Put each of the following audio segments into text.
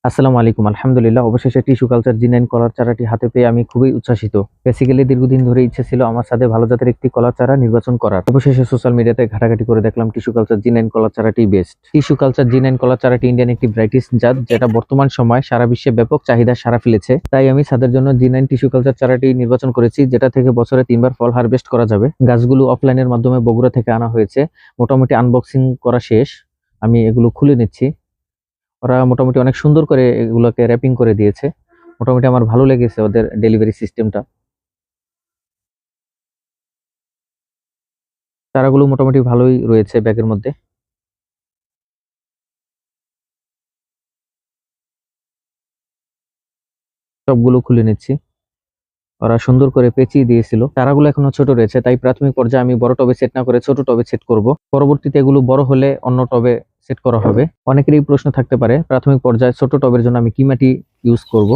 আসসালামু আলাইকুম। আলহামদুলিল্লাহ, অবশেষে টিস্যু কালচার জিনাইন কলার চারাটি হাতে পেয়ে আমি খুবই উচ্ছ্বাসিত। বেসিক্যালি দীর্ঘদিন ধরে ইচ্ছে ছিল আমার ছাদে ভালো জাতের একটি কলার চারা নির্বাচন করার। অবশেষে সোশ্যাল মিডিয়াতে ঘাটাঘাটি করে দেখলাম টিস্যু কালচার জিনাইন কলার চারাটি বেস্ট। টিস্যু কালচার জিনাইন কলার চারাটি ইন্ডিয়ান একটি ভ্যারাইটিস জাত, যেটা বর্তমান সময় সারা বিশ্বে ব্যাপক চাহিদা সাড়া ফেলেছে। তাই আমি ছাদের জন্য জিনাইন টিস্যু কালচার চারাটি নির্বাচন করেছি, যেটা থেকে বছরে 3বার ফল হারভেস্ট করা যাবে। গাছগুলো অফলাইনের মাধ্যমে বগুড়া থেকে আনা হয়েছে। মোটামুটি আনবক্সিং করা শেষ। আমি এগুলো খুলে নিচ্ছি। ওরা মোটামুটি অনেক সুন্দর করে এগুলোকে র্যাপিং করে দিয়েছে। মোটামুটি আমার ভালো লেগেছে ওদের ডেলিভারি সিস্টেমটা। চারাগুলো মোটামুটি ভালোই রয়েছে ব্যাগের মধ্যে। সবগুলো খুলে নিচ্ছি। ওরা সুন্দর করে পেঁচিয়ে দিয়েছিল। চারাগুলো এখনো ছোট রয়েছে, তাই প্রাথমিক পর্যায়ে আমি বড় টবে সেট না করে ছোট টবে সেট করব। পরবর্তীতে এগুলো বড় হলে অন্য টবে সেট করা হবে। অনেকেরই প্রশ্ন থাকতে পারে প্রাথমিক পর্যায়ে ছোট টবের জন্য আমি কি মাটি ইউজ করব।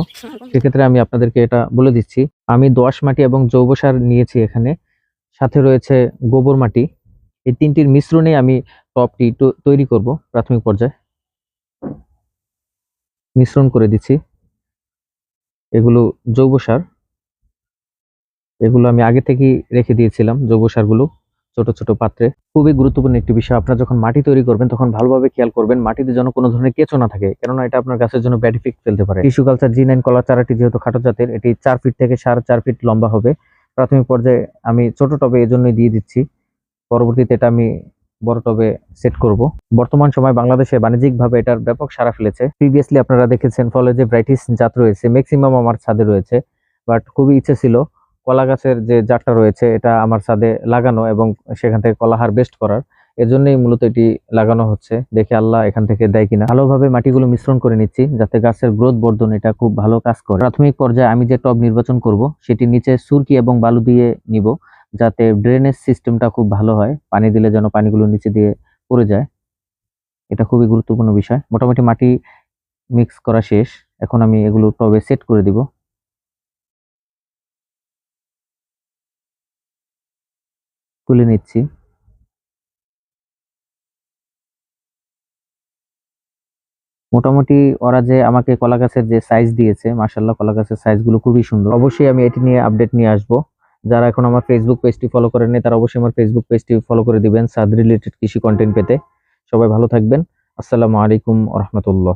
সেক্ষেত্রে আমি আপনাদেরকে এটা বলে দিচ্ছি। আমি দোআঁশ মাটি এবং জৈব সার নিয়েছি এখানে, সাথে রয়েছে গোবর মাটি। এই তিনটির মিশ্রণে আমি টবটি তৈরি করব। প্রাথমিক পর্যায়ে মিশ্রণ করে দিচ্ছি। এগুলো জৈব সার, এগুলো আমি আগে থেকেই রেখে দিয়েছিলাম। জৈব সারগুলো ছোট ছোট পাত্রে। খুবই গুরুত্বপূর্ণ একটি বিষয়, আপনারা যখন মাটি তৈরি করবেন তখন ভালোভাবে খেয়াল করবেন মাটিতে যেন কোনো ধরনের কেঁচো না থাকে, কেননা এটা আপনার গাছের জন্য ব্যাড ইফেক্ট ফেলতে পারে। টিস্যু কালচার জিনাইন কলার চারাটি যেহেতু খাটো জাতের, এটি 4 ফিট থেকে 4.5 ফিট লম্বা হবে। প্রাথমিক পর্যায়ে আমি ছোট টবে এজন্যই দিয়ে দিচ্ছি। পরবর্তীতে এটা আমি বড় টবে সেট করব। বর্তমান সময় বাংলাদেশে বাণিজ্যিকভাবে এটার ব্যাপক সাড়া ফেলেছে। প্রিভিয়াসলি আপনারা দেখেছেন ফলের যে ভ্যারাইটিস জাত রয়েছে ম্যাক্সিমাম আমার ছাদে রয়েছে। বাট খুবই ইচ্ছে ছিল কলা গাছের যে জাতটা রয়েছে এটা আমার ছাদে লাগানো এবং সেখান থেকে কলা হারভেস্ট করার। এজন্যই মূলত এটি লাগানো হচ্ছে। দেখে আল্লাহ এখান থেকে দেয় কিনা। ভালোভাবে মাটিগুলো মিশ্রণ করে নিচ্ছি যাতে গাছের গ্রোথ বর্ধন এটা খুব ভালো কাজ করে। প্রাথমিক পর্যায়ে আমি যে টব নির্বাচন করব সেটি নিচে সুরকি এবং বালু দিয়ে নিব, যাতে ড্রেনেজ সিস্টেমটা খুব ভালো হয়। পানি দিলে যেন পানিগুলো নিচে দিয়ে পড়ে যায়, এটা খুবই গুরুত্বপূর্ণ বিষয়। মোটামুটি মাটি মিক্স করা শেষ। এখন আমি এগুলো টবে সেট করে দিব। তুলে নিচ্ছি। মোটামুটি ওরা যে আমাকে কলা গাছের যে সাইজ দিয়েছে, মাশাআল্লাহ কলা গাছের সাইজগুলো খুবই সুন্দর। অবশ্যই আমি এটি নিয়ে আপডেট নিয়ে আসব। যারা এখন আমার ফেসবুক পেজটি ফলো করেননি তারা অবশ্যই আমার ফেসবুক পেজটি ফলো করে দিবেন ছাদ রিলেটেড কৃষি কন্টেন্ট পেতে। সবাই ভালো থাকবেন। আসসালামু আলাইকুম ওয়া রাহমাতুল্লাহ।